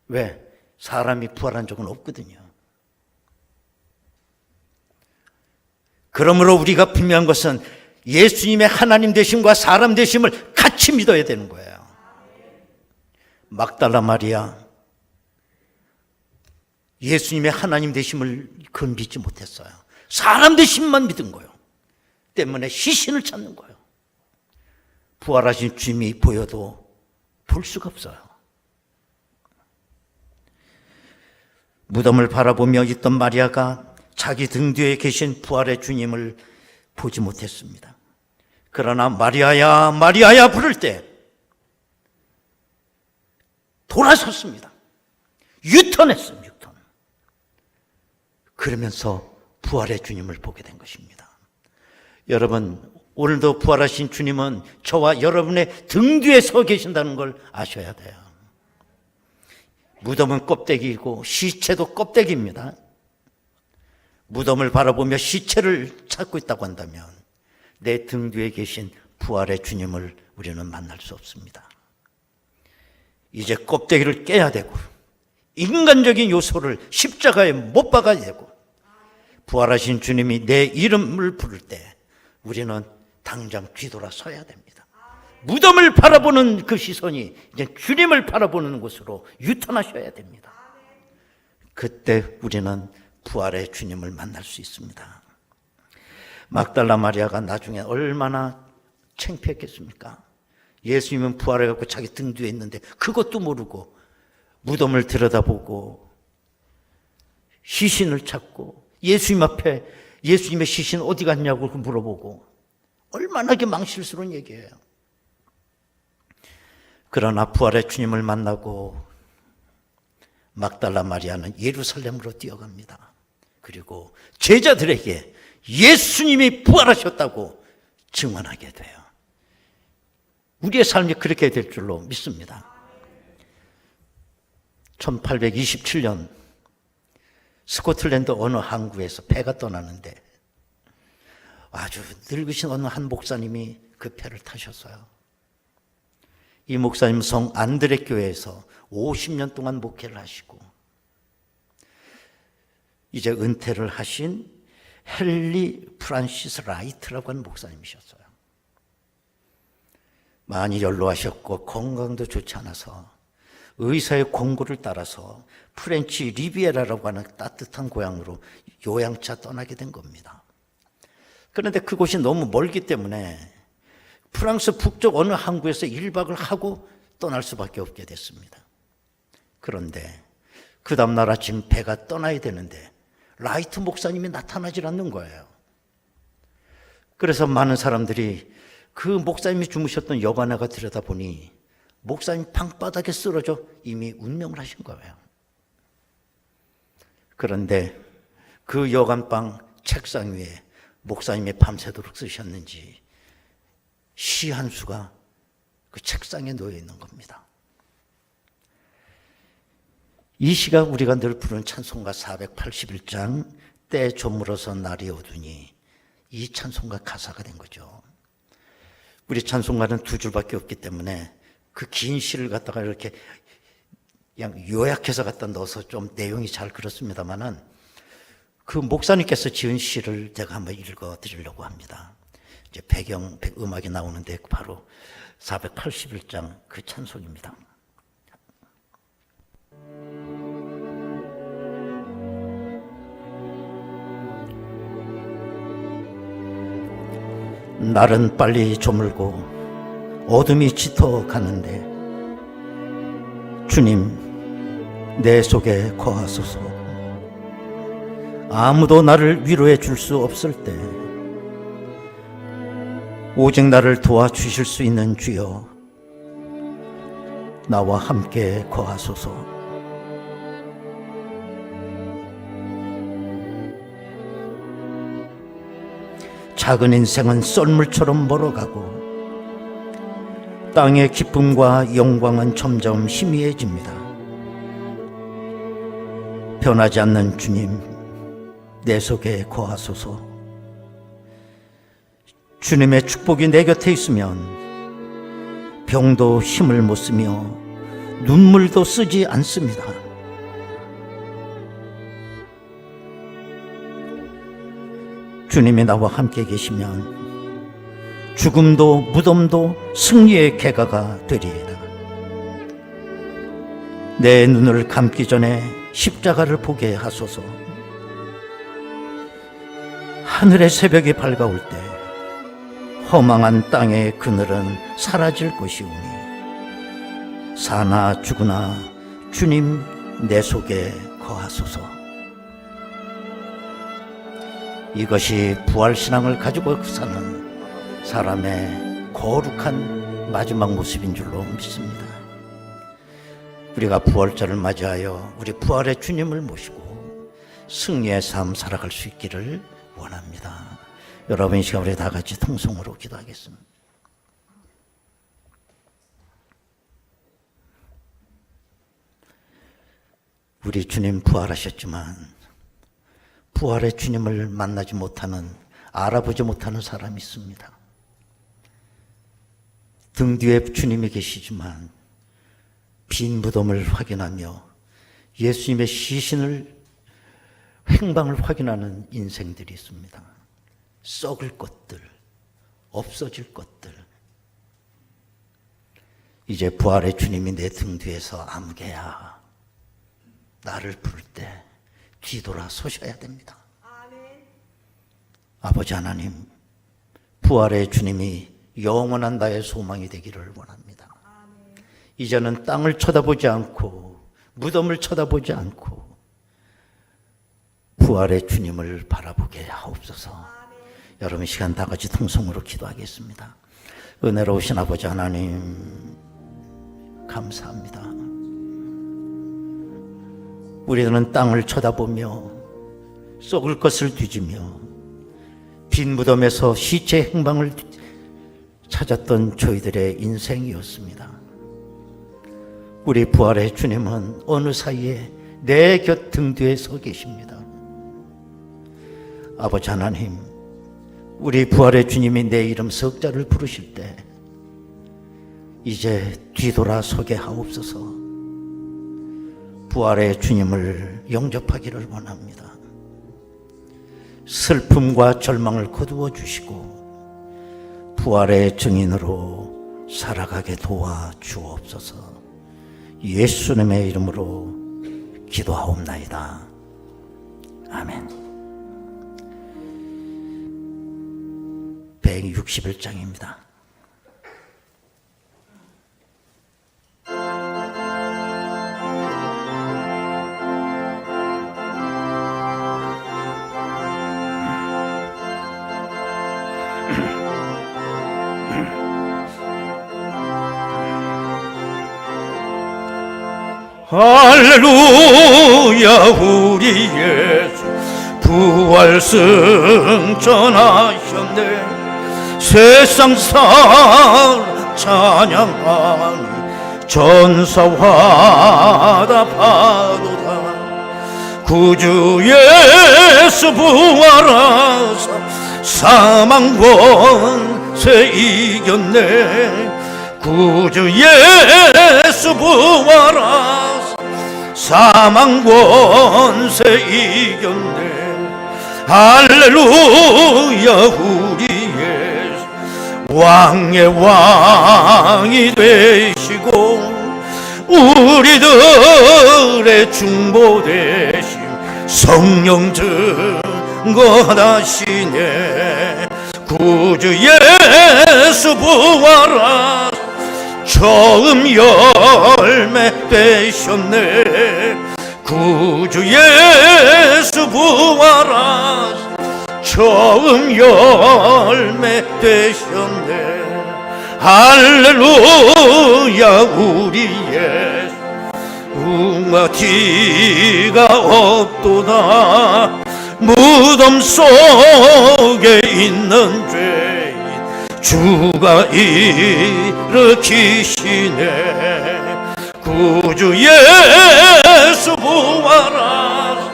왜? 사람이 부활한 적은 없거든요. 그러므로 우리가 분명한 것은 예수님의 하나님 되심과 사람 되심을 같이 믿어야 되는 거예요. 막달라 마리아, 예수님의 하나님 되심을 그건 믿지 못했어요. 사람 되심만 믿은 거예요. 때문에 시신을 찾는 거예요. 부활하신 주님이 보여도 볼 수가 없어요. 무덤을 바라보며 있던 마리아가 자기 등 뒤에 계신 부활의 주님을 보지 못했습니다. 그러나 마리아야 마리아야 부를 때 돌아섰습니다. 유턴했어요. 유턴. 그러면서 부활의 주님을 보게 된 것입니다. 여러분, 오늘도 부활하신 주님은 저와 여러분의 등 뒤에 서 계신다는 걸 아셔야 돼요. 무덤은 껍데기이고 시체도 껍데기입니다. 무덤을 바라보며 시체를 찾고 있다고 한다면 내 등 뒤에 계신 부활의 주님을 우리는 만날 수 없습니다. 이제 껍데기를 깨야 되고 인간적인 요소를 십자가에 못 박아야 되고 부활하신 주님이 내 이름을 부를 때 우리는 당장 뒤돌아 서야 됩니다. 무덤을 바라보는 그 시선이 이제 주님을 바라보는 곳으로 유턴하셔야 됩니다. 그때 우리는 부활의 주님을 만날 수 있습니다. 막달라 마리아가 나중에 얼마나 창피했겠습니까? 예수님은 부활해갖고 자기 등 뒤에 있는데 그것도 모르고 무덤을 들여다보고 시신을 찾고 예수님 앞에 예수님의 시신 어디 갔냐고 물어보고 얼마나 망실스러운 얘기예요. 그러나 부활의 주님을 만나고 막달라 마리아는 예루살렘으로 뛰어갑니다. 그리고 제자들에게 예수님이 부활하셨다고 증언하게 돼요. 우리의 삶이 그렇게 될 줄로 믿습니다. 1827년 스코틀랜드 어느 항구에서 배가 떠나는데 아주 늙으신 어느 한 목사님이 그 배를 타셨어요. 이 목사님 성 안드레 교회에서 50년 동안 목회를 하시고 이제 은퇴를 하신 헨리 프란시스 라이트라고 하는 목사님이셨어요. 많이 연로하셨고 건강도 좋지 않아서 의사의 권고를 따라서 프렌치 리비에라라고 하는 따뜻한 고향으로 요양차 떠나게 된 겁니다. 그런데 그곳이 너무 멀기 때문에 프랑스 북쪽 어느 항구에서 1박을 하고 떠날 수밖에 없게 됐습니다. 그런데 그 다음날 아침 배가 떠나야 되는데 라이트 목사님이 나타나질 않는 거예요. 그래서 많은 사람들이 그 목사님이 주무셨던 여관에가 들여다보니 목사님 방바닥에 쓰러져 이미 운명을 하신 거예요. 그런데 그 여간방 책상 위에 목사님이 밤새도록 쓰셨는지 시 한 수가 그 책상에 놓여 있는 겁니다. 이 시가 우리가 늘 부르는 찬송가 481장 때 저물어서 날이 어두니, 이 찬송가 가사가 된 거죠. 우리 찬송가는 두 줄밖에 없기 때문에 그 긴 시를 갖다가 이렇게 그냥 요약해서 갖다 넣어서 좀 내용이 잘 그렇습니다만은 그 목사님께서 지은 시를 제가 한번 읽어 드리려고 합니다. 이제 배경 음악이 나오는데 바로 481장 그 찬송입니다. 날은 빨리 저물고 어둠이 짙어 가는데 주님 내 속에 거하소서. 아무도 나를 위로해 줄 수 없을 때 오직 나를 도와주실 수 있는 주여 나와 함께 거하소서. 작은 인생은 썰물처럼 멀어가고 땅의 기쁨과 영광은 점점 희미해집니다. 변하지 않는 주님, 내 속에 거하소서. 주님의 축복이 내 곁에 있으면 병도 힘을 못 쓰며 눈물도 쓰지 않습니다. 주님이 나와 함께 계시면 죽음도 무덤도 승리의 계가가 되리이다. 내 눈을 감기 전에 십자가를 보게 하소서. 하늘의 새벽이 밝아올 때 허망한 땅의 그늘은 사라질 것이오니 사나 죽으나 주님 내 속에 거하소서. 이것이 부활신앙을 가지고 사는 사람의 거룩한 마지막 모습인 줄로 믿습니다. 우리가 부활절을 맞이하여 우리 부활의 주님을 모시고 승리의 삶 살아갈 수 있기를 원합니다. 여러분, 이 시간 우리 다 같이 통성으로 기도하겠습니다. 우리 주님 부활하셨지만 부활의 주님을 만나지 못하는, 알아보지 못하는 사람이 있습니다. 등 뒤에 주님이 계시지만 빈 무덤을 확인하며 예수님의 시신을, 행방을 확인하는 인생들이 있습니다. 썩을 것들, 없어질 것들. 이제 부활의 주님이 내 등 뒤에서 아무개야 나를 부를 때 뒤돌아 서셔야 됩니다. 아버지 하나님, 부활의 주님이 영원한 나의 소망이 되기를 원합니다. 이제는 땅을 쳐다보지 않고 무덤을 쳐다보지 않고 부활의 주님을 바라보게 하옵소서. 여러분, 시간 다 같이 통성으로 기도하겠습니다. 은혜로우신 아버지 하나님, 감사합니다. 우리는 땅을 쳐다보며 썩을 것을 뒤지며 빈 무덤에서 시체 행방을 찾았던 저희들의 인생이었습니다. 우리 부활의 주님은 어느 사이에 내 곁 등 뒤에 서 계십니다. 아버지 하나님, 우리 부활의 주님이 내 이름 석자를 부르실 때 이제 뒤돌아 서게 하옵소서. 부활의 주님을 영접하기를 원합니다. 슬픔과 절망을 거두어 주시고 부활의 증인으로 살아가게 도와 주옵소서. 예수님의 이름으로 기도하옵나이다. 아멘. 161장입니다. 할렐루야 우리 예수 부활 승천하셨네. 세상 사람 찬양하니 전사화다 파도다. 구주 예수 부활하사 사망 권세 이겼네. 구주 예수 부활하사 사망 권세 이겼네. 할렐루야 우리 예수 왕의 왕이 되시고 우리들의 중보 되심 성령 증거하시네. 구주 예수 부활하사 처음 열매 되셨네. 구주 예수 부활하사 처음 열매 되셨네. 할렐루야 우리 예수 웅아티가 없도다. 무덤 속에 있는 죄인 주가 일으키시네. 구주 예수 부활하사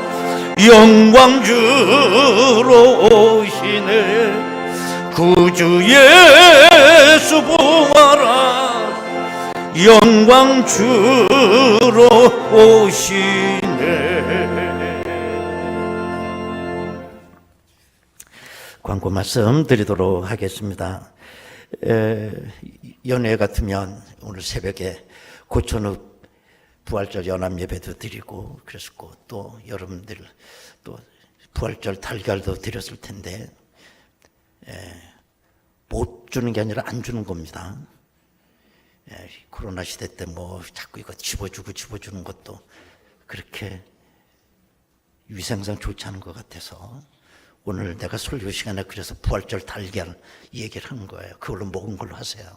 영광 주로 오시네. 구주 예수 부활하사 영광 주로 오시네. 광고 말씀 드리도록 하겠습니다. 연애 같으면 오늘 새벽에 고천읍 부활절 연합 예배도 드리고 그랬었고, 또 여러분들 또 부활절 달걀도 드렸을 텐데 못 주는 게 아니라 안 주는 겁니다. 코로나 시대 때 뭐 자꾸 이거 집어주는 것도 그렇게 위생상 좋지 않은 것 같아서 오늘 내가 설교 시간에 그래서 부활절 달걀 얘기를 하는 거예요. 그걸로 먹은 걸로 하세요.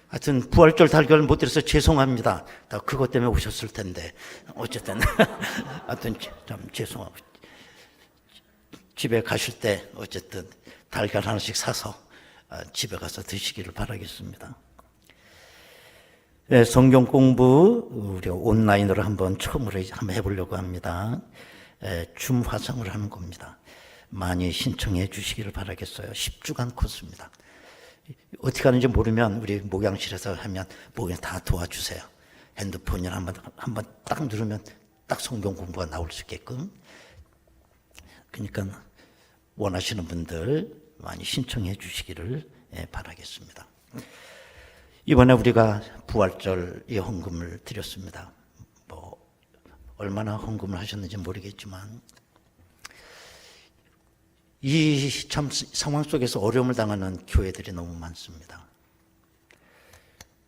하여튼 부활절 달걀을 못 드려서 죄송합니다. 다 그것 때문에 오셨을 텐데 어쨌든 하여튼 좀 죄송하고, 집에 가실 때 어쨌든 달걀 하나씩 사서 집에 가서 드시기를 바라겠습니다. 네, 성경 공부 우리 온라인으로 처음으로 한번 해보려고 합니다. 줌 화상을 하는 겁니다. 많이 신청해 주시기를 바라겠어요. 10주간 코스입니다. 어떻게 하는지 모르면 우리 목양실에서 하면 목양 다 도와주세요. 핸드폰이나 한번 딱 누르면 딱 성경 공부가 나올 수 있게끔. 그러니까 원하시는 분들 많이 신청해 주시기를 바라겠습니다. 이번에 우리가 부활절의 헌금을 드렸습니다. 뭐 얼마나 헌금을 하셨는지 모르겠지만 이 참 상황 속에서 어려움을 당하는 교회들이 너무 많습니다.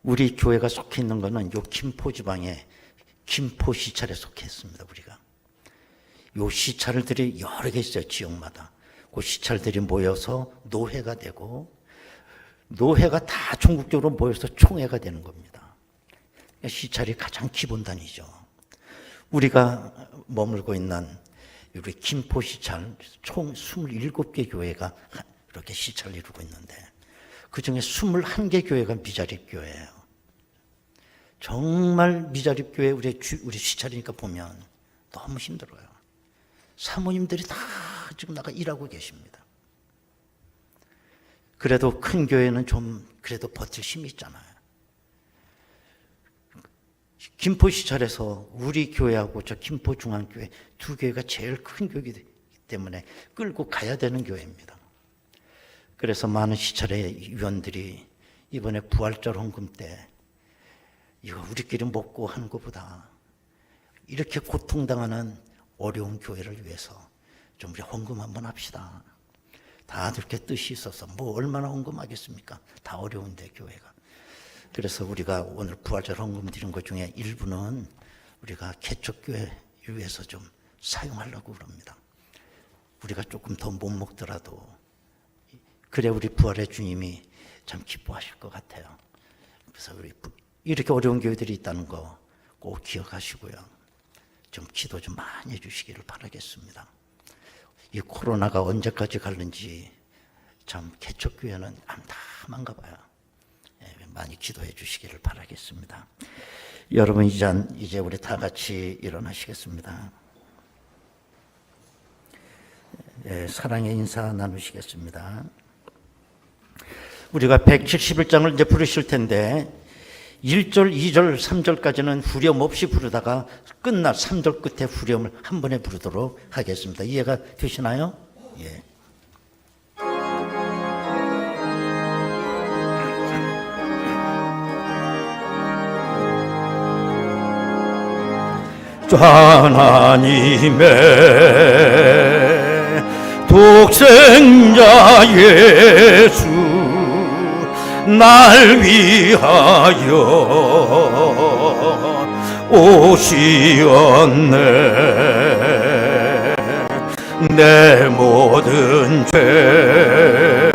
우리 교회가 속해 있는 것은 요 김포 지방의 김포 시찰에 속해 있습니다. 우리가 요 시찰들이 여러 개 있어요. 지역마다 그 시찰들이 모여서 노회가 되고, 노회가 다 전국적으로 모여서 총회가 되는 겁니다. 시찰이 가장 기본단위죠. 우리가 머물고 있는 우리 김포 시찰 총 27개 교회가 이렇게 시찰을 이루고 있는데 그 중에 21개 교회가 미자립 교회예요. 정말 미자립 교회 우리 시찰이니까 보면 너무 힘들어요. 사모님들이 다 지금 나가 일하고 계십니다. 그래도 큰 교회는 좀 그래도 버틸 힘이 있잖아요. 김포 시찰에서 우리 교회하고 저 김포 중앙교회 두 교회가 제일 큰 교회이기 때문에 끌고 가야 되는 교회입니다. 그래서 많은 시찰의 위원들이 이번에 부활절 헌금 때 이거 우리끼리 먹고 하는 것보다 이렇게 고통당하는 어려운 교회를 위해서 좀 우리 헌금 한번 합시다. 다들 이렇게 뜻이 있어서 뭐 얼마나 헌금하겠습니까? 다 어려운데 교회가. 그래서 우리가 오늘 부활절 헌금 드린 것 중에 일부는 우리가 개척교회를 위해서 좀 사용하려고 그럽니다. 우리가 조금 더 못 먹더라도 그래 우리 부활의 주님이 참 기뻐하실 것 같아요. 그래서 우리 이렇게 어려운 교회들이 있다는 거 꼭 기억하시고요. 좀 기도 좀 많이 해주시기를 바라겠습니다. 이 코로나가 언제까지 갈는지 참 개척교회는 암담한가 봐요. 많이 기도해 주시기를 바라겠습니다. 여러분 이제 우리 다 같이 일어나시겠습니다. 사랑의 인사 나누시겠습니다. 우리가 171장을 이제 부르실 텐데 1절, 2절, 3절까지는 후렴 없이 부르다가 끝날 3절 끝에 후렴을 한 번에 부르도록 하겠습니다. 이해가 되시나요? 예. 하나님의 독생자 예수 날 위하여 오시었네. 내 모든 죄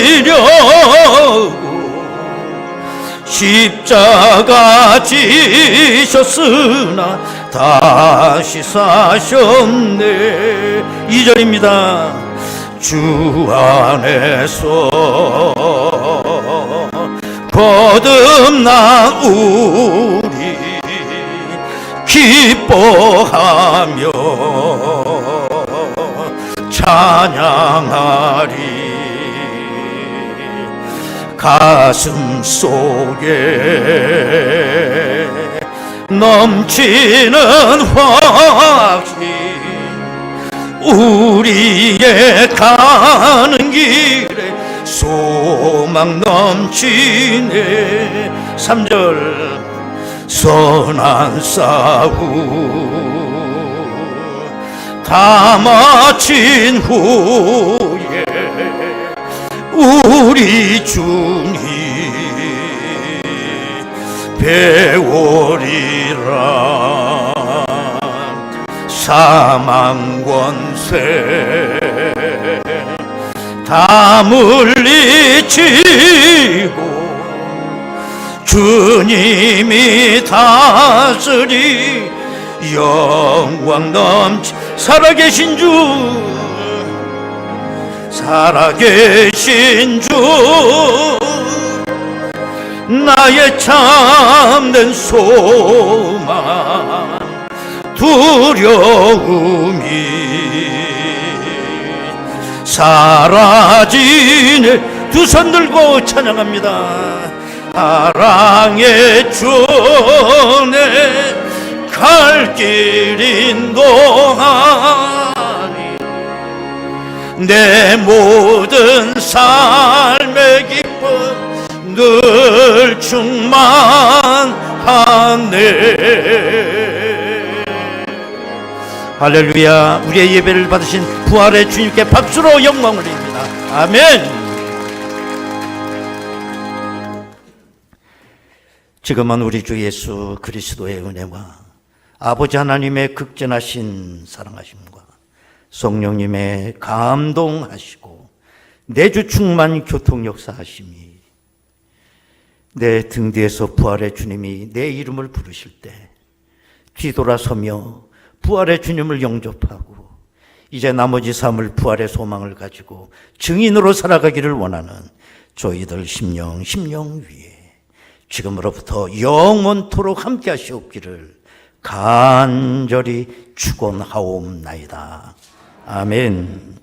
사시려고 십자가 지셨으나 다시 사셨네. 2절입니다. 주 안에서 거듭난 우리 기뻐하며 찬양하리. 가슴 속에 넘치는 확신 우리의 가는 길에 소망 넘치네. 3절 선한 싸움 다 마친 후에 우리 주님 배우리라. 사망 권세 다 물리치고 주님이 다스리 영광 넘치 살아계신 주 나의 참된 소망 두려움이 사라지네. 두 손 들고 찬양합니다. 사랑의 주내 갈 길 인도하니 내 모든 삶의 기쁨 늘 충만하네. 할렐루야. 우리의 예배를 받으신 부활의 주님께 박수로 영광을 드립니다. 아멘. 지금은 우리 주 예수 그리스도의 은혜와 아버지 하나님의 극진하신 사랑하심과 성령님의 감동하시고 내주 충만 교통 역사하심이 내 등 뒤에서 부활의 주님이 내 이름을 부르실 때 뒤돌아서며 부활의 주님을 영접하고 이제 나머지 삶을 부활의 소망을 가지고 증인으로 살아가기를 원하는 저희들 심령 위에 지금으로부터 영원토록 함께 하시옵기를 간절히 축원하옵나이다. 아멘.